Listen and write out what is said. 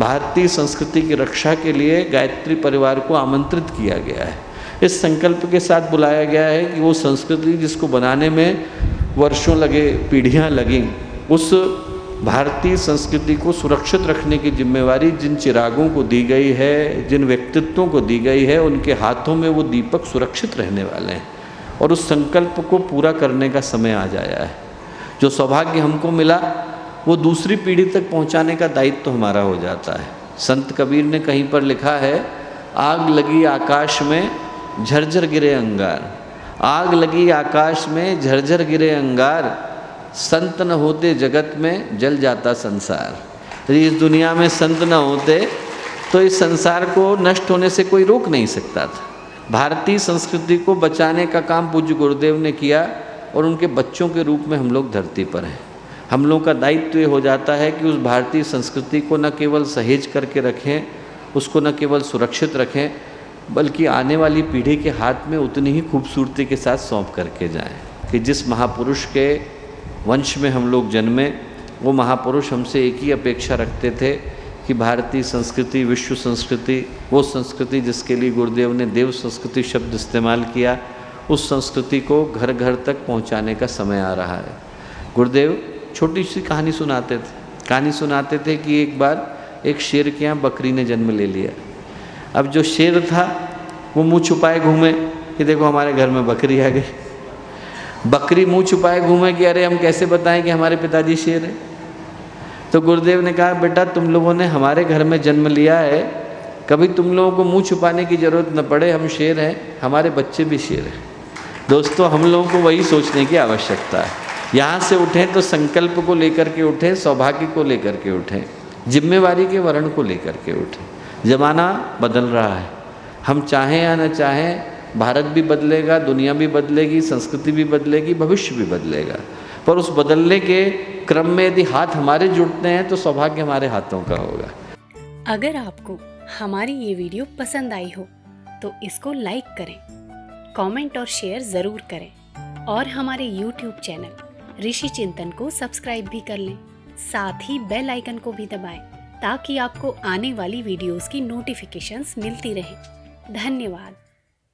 भारतीय संस्कृति की रक्षा के लिए गायत्री परिवार को आमंत्रित किया गया है। इस संकल्प के साथ बुलाया गया है कि वो संस्कृति जिसको बनाने में वर्षों लगे, पीढ़ियां लगीं, उस भारतीय संस्कृति को सुरक्षित रखने की जिम्मेवारी जिन चिरागों को दी गई है, जिन व्यक्तित्वों को दी गई है, उनके हाथों में वो दीपक सुरक्षित रहने वाले हैं और उस संकल्प को पूरा करने का समय आ जाया है। जो सौभाग्य हमको मिला वो दूसरी पीढ़ी तक पहुंचाने का दायित्व हमारा हो जाता है। संत कबीर ने कहीं पर लिखा है, आग लगी आकाश में झरझर गिरे अंगार, आग लगी आकाश में झरझर गिरे अंगार, संत न होते जगत में जल जाता संसार। यदि इस दुनिया में संत न होते तो इस संसार को नष्ट होने से कोई रोक नहीं सकता था। भारतीय संस्कृति को बचाने का काम पूज्य गुरुदेव ने किया और उनके बच्चों के रूप में हम लोग धरती पर हैं। हम लोगों का दायित्व ये हो जाता है कि उस भारतीय संस्कृति को न केवल सहेज करके रखें, उसको न केवल सुरक्षित रखें, बल्कि आने वाली पीढ़ी के हाथ में उतनी ही खूबसूरती के साथ सौंप करके जाएं कि जिस महापुरुष के वंश में हम लोग जन्मे, वो महापुरुष हमसे एक ही अपेक्षा रखते थे कि भारतीय संस्कृति, विश्व संस्कृति, वो संस्कृति जिसके लिए गुरुदेव ने देव संस्कृति शब्द इस्तेमाल किया, उस संस्कृति को घर घर तक पहुंचाने का समय आ रहा है। गुरुदेव छोटी सी कहानी सुनाते थे। कहानी सुनाते थे कि एक बार एक शेर के यहाँ बकरी ने जन्म ले लिया। अब जो शेर था वो मुंह छुपाए घूमे कि देखो हमारे घर में बकरी आ गई। बकरी मुंह छुपाए घूमे कि अरे हम कैसे बताएं कि हमारे पिताजी शेर हैं। तो गुरुदेव ने कहा, बेटा तुम लोगों ने हमारे घर में जन्म लिया है, कभी तुम लोगों को मुंह छुपाने की ज़रूरत न पड़े, हम शेर हैं, हमारे बच्चे भी शेर हैं। दोस्तों हम लोगों को वही सोचने की आवश्यकता है। यहाँ से उठें तो संकल्प को लेकर के उठें, सौभाग्य को लेकर के उठें, जिम्मेवारी के वर्ण को लेकर के उठें। ज़माना बदल रहा है, हम चाहें या न चाहें, भारत भी बदलेगा, दुनिया भी बदलेगी, संस्कृति भी बदलेगी, भविष्य भी बदलेगा। पर उस बदलने के क्रम में यदि हाथ हमारे जुड़ते हैं तो सौभाग्य हमारे हाथों का होगा। अगर आपको हमारी ये वीडियो पसंद आई हो तो इसको लाइक करें, कमेंट और शेयर ज़रूर करें और हमारे YouTube चैनल ऋषि चिंतन को सब्सक्राइब भी कर लें। साथ ही बेल आइकन को भी दबाएं ताकि आपको आने वाली वीडियोस की नोटिफिकेशंस मिलती रहें। धन्यवाद।